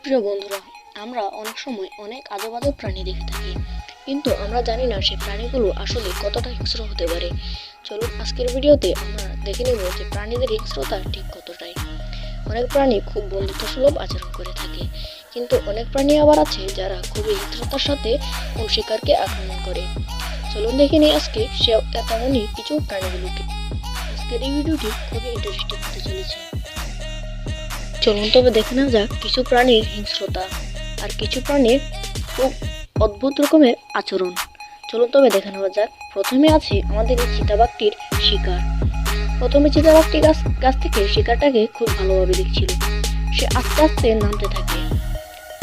প্রিয় বন্ধুরা, আমরা অনেক সময় অনেক আজব আজব প্রাণী দেখে থাকি, কিন্তু আমরা জানি না সেই প্রাণীগুলো আসলে কতটা হিংস্র হতে পারে। চলুন আজকের ভিডিওতে আমরা দেখে নেব যে প্রাণীদের হিংস্রতা ঠিক কতটাই। অনেক প্রাণী খুব বন্ধুত্বসুলভ আচরণ করে থাকে, কিন্তু অনেক প্রাণী আবার আছে যারা খুবই হিংস্রতার সাথে কোন শিকারকে আক্রমণ করে। চলুন দেখে নিই আজকে তেমনই কিছু প্রাণীগুলোকে। আজকের এই ভিডিওটি খুবই ইন্টারেস্টিং হতে চলেছে। চলুন তবে দেখে নেওয়া যাক কিছু প্রাণীর হিংস্রতা আর কিছু প্রাণীর খুব অদ্ভুত রকমের আচরণ। চলুন তবে দেখে নেওয়া যাক। প্রথমে আছে আমাদের এই চিতাবাঘটির শিকার। প্রথমে চিতাবাঘটি গাছ থেকে শিকারটাকে খুব ভালোভাবে দেখছিল। সে আস্তে আস্তে নামতে থাকে।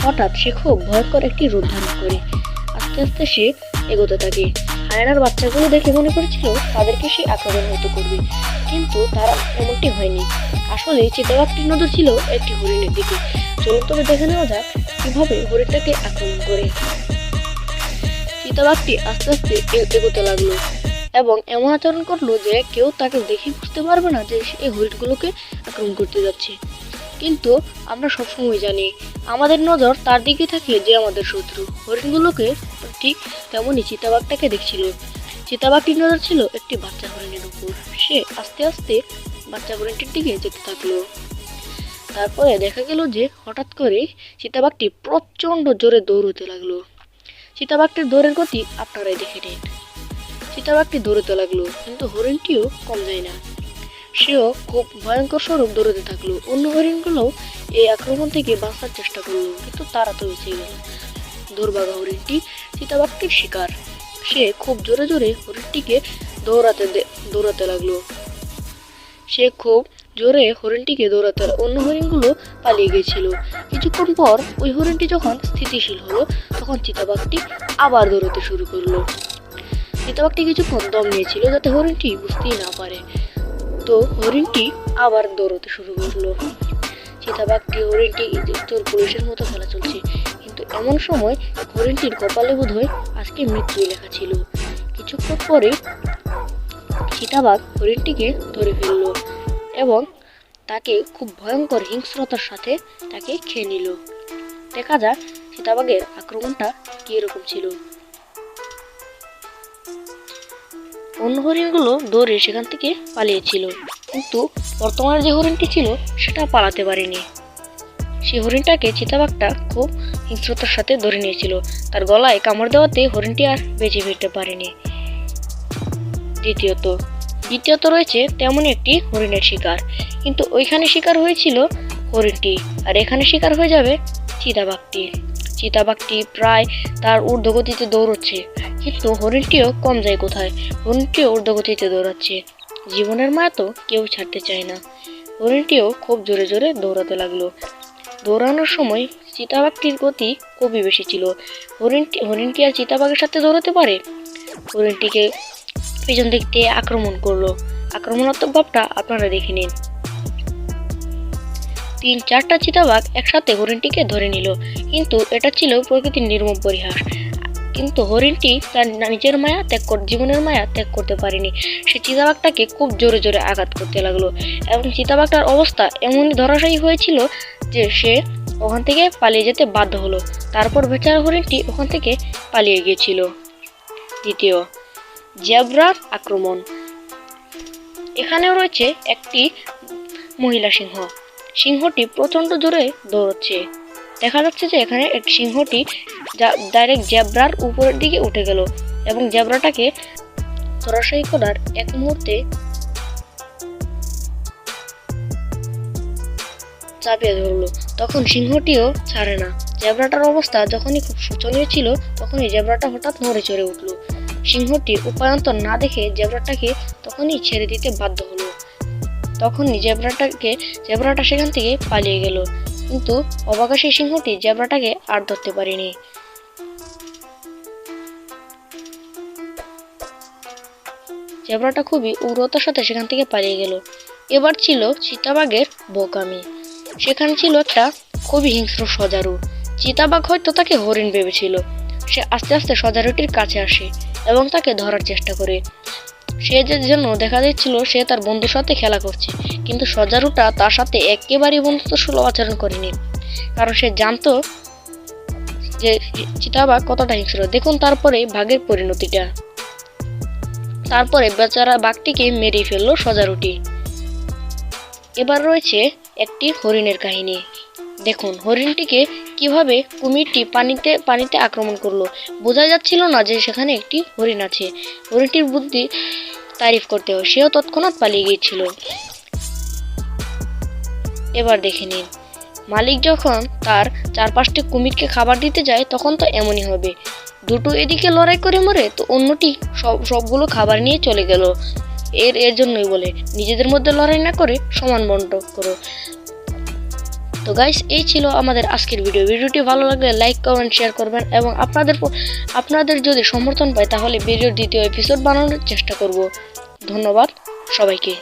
হঠাৎ সে খুব ভয়ঙ্কর একটি রূপ ধারণ করে আস্তে আস্তে সে এগোতে থাকে। হায়নার বাচ্চাগুলো দেখে মনে করেছিল তাদেরকে সে আক্রমণ হয়তো করবে, কিন্তু তারা এমনটি হয়নি। আসলে চিতাবাঘটির নজর ছিল একটি হরিণের দিকে। চলুন তবে দেখে নেওয়া যাক কিভাবে হরিণটাকে আক্রমণ করে। চিতাবাঘটি আস্তে আস্তে এগোতে লাগলো এবং এমন আচরণ করলো যে কেউ তাকে দেখে বুঝতে পারবে না যে সে এই হরিণগুলোকে আক্রমণ করতে যাচ্ছে। কিন্তু আমরা সবসময় জানি আমাদের নজর তার দিকে থাকে যে আমাদের শত্রু। হরিণগুলোকে ঠিক তেমনই চিতাবাঘটাকে দেখছিল। চিতাবাঘটির নজর ছিল একটি বাচ্চা হরিণের উপর। সে আস্তে আস্তে বাচ্চা হরিণটির দিকে যেতে থাকলো। তারপরে দেখা গেল যে হঠাৎ করে চিতাবাঘটি প্রচন্ড জোরে দৌড়তে লাগলো। চিতাবাঘটির দৌড়ের গতি আপনারাই দেখে নিন। চিতাবাঘটি দৌড়তে লাগলো, কিন্তু হরিণটিও কম যায় না। সেও খুব ভয়ঙ্কর স্বরূপ দৌড়তে থাকলো। অন্য হরিণগুলো এই আক্রমণ থেকে বাঁচার চেষ্টা করলো, কিন্তু তারা তো বেঁচে গেল। দুর্ভাগা হরিণটি চিতাবাঘটির শিকার। সে খুব জোরে জোরে হরিণটিকে দৌড়াতে লাগলো। অন্য হরিণগুলো পালিয়ে গেছিল। কিছুক্ষণ পর ওই হরিণটি যখন স্থিতিশীল হলো, তখন চিতাবাঘটি আবার দৌড়াতে শুরু করলো। চিতাবাঘটি কিছুক্ষণ দম নিয়েছিল যাতে হরিণটি বুঝতেই না পারে। তো হরিণটি আবার দৌড়াতে শুরু করলো। চিতাবাঘটি হরিণটি তোর পুলিশের মতো খেলা চলছে, কিন্তু এমন সময় হরিণটির কপালে বোধহয় আজকে মৃত্যুই লেখা ছিল। কিছুক্ষণ পরে চিতাবাঘ হরিণটিকে ধরে ফেললো এবং তাকে খুব ভয়ঙ্কর হিংস্রতার সাথে তাকে খেয়ে নিল। দেখা যাক চিতাবাঘের আক্রমণটা কি রকম ছিল। অন্য হরিণগুলো দৌড়ে সেখান থেকে পালিয়েছিল, কিন্তু বর্তমানে যে হরিণটি ছিল সেটা পালাতে পারেনি। সেই হরিণটাকে চিতাবাঘটা খুব হিংস্রতার সাথে ধরে নিয়েছিল। তার গলায় কামড় দেওয়াতে হরিণটি আর বেঁচে ফিরতে পারেনি। দ্বিতীয়ত রয়েছে তেমন একটি হরিণের শিকার, কিন্তু ওইখানে শিকার হয়েছিল হরিণটি, আর এখানে শিকার হয়ে যাবে চিতাবাঘটি। চিতাবাঘটি প্রায় তার ঊর্ধ্বগতিতে দৌড়চ্ছে, কিন্তু হরিণটিও কম যায় কোথায়। হরিণটিও ঊর্ধ্বগতিতে দৌড়াচ্ছে। জীবনের মায়া তো কেউ ছাড়তে চায় না। হরিণটিও খুব জোরে জোরে দৌড়াতে লাগলো। দৌড়ানোর সময় চিতাবাঘটির গতি খুবই বেশি ছিল। হরিণটি আর চিতাবাঘের সাথে দৌড়াতে পারে? হরিণটিকে পিছন দিক দিয়ে আক্রমণ করলো। আক্রমণাত্মক ভাবটা আপনারা দেখে নিন। 3-4টা চিতাবাঘ একসাথে হরিণটিকে ধরে নিল, কিন্তু এটা ছিল প্রকৃতির নির্মম পরিহাস। কিন্তু হরিণটি তার নিজের জীবনের মায়া ত্যাগ করতে পারেনি। সে চিতাবাঘটাকে খুব জোরে জোরে আঘাত করতে লাগলো এবং চিতাবাঘটার অবস্থা এমনই ধরাশায়ী হয়েছিল যে সে ওখান থেকে পালিয়ে যেতে বাধ্য হলো। তারপর বেচারা হরিণটি ওখান থেকে পালিয়ে গিয়েছিল। দ্বিতীয়, জেব্রার আক্রমণ। এখানেও রয়েছে একটি মহিলা সিংহ। সিংহটি প্রচন্ড জোরে দৌড়চ্ছে। দেখা যাচ্ছে যে এখানে একটি সিংহটি ডাইরেক্ট জেব্রার উপরের দিকে উঠে গেল এবং জেব্রাটাকে ধরাশায়ী করার এক মুহূর্তে চাপিয়ে ধরলো। তখন সিংহটিও ছাড়ে না। জেব্রাটার অবস্থা যখনই খুব শোচনীয় ছিল, তখনই জেব্রাটা হঠাৎ নড়ে চড়ে উঠলো। সিংহটি উপায়ন্তর না দেখে জেব্রাটাকে তখনই ছেড়ে দিতে বাধ্য হলো। তখনই জেব্রাটা সেখান থেকে পালিয়ে গেল, কিন্তু অবাক সেই সিংহটি জেব্রাটাকে আর ধরতে পারেনি। জেব্রাটা খুবই উগ্রতার সাথে সেখান থেকে পালিয়ে গেল। এবার ছিল চিতাবাঘের বোকামি। সেখানে ছিল একটা খুবই হিংস্র সজারু। চিতাবাঘ হয়তো তাকে হরিণ ভেবেছিল। সে আস্তে আস্তে সজারুটির কাছে আসে এবং তাকে ধরার চেষ্টা করে। সে যেন দেখা যাচ্ছিল সে তার বন্ধুর সাথে খেলা করছে, কিন্তু সজারুটা তার সাথে একেবারেই বন্ধুত্বসুলভ আচরণ করেনি। কারণ সে জানতো যে চিতাবাঘ কতটা হিংস্র। দেখুন তারপরে বাঘের পরিণতিটা। তারপরে বেচারা বাঘটিকে মেরে ফেললো সোজারুটি। এবার রয়েছে একটি হরিণের কাহিনী। দেখুন হরিণটিকে কিভাবে কুমিরটি পানিতে আক্রমণ করলো। বোঝা যাচ্ছিল না যে সেখানে একটি হরিণ আছে। হরিণটির বুদ্ধি তারিফ করতে হয়, সেও তৎক্ষণাৎ পালিয়ে গিয়েছিল। এবার দেখে নিন, মালিক যখন তার 4-5টি কুমিরকে খাবার দিতে যায় তখন তো এমনই হবে। দুটো এদিকে লড়াই করে মরে, তো অন্যটি সবগুলো খাবার নিয়ে চলে গেল। এর জন্যই বলে নিজেদের মধ্যে লড়াই না করে সমান বন্টন করো। তো গাইস, এই ছিল আমাদের আজকের ভিডিওটি ভালো লাগলে লাইক কমেন্ট শেয়ার করবেন এবং আপনাদের যদি সমর্থন পায় তাহলে ভিডিওর দ্বিতীয় এপিসোড বানানোর চেষ্টা করব। ধন্যবাদ সবাইকে।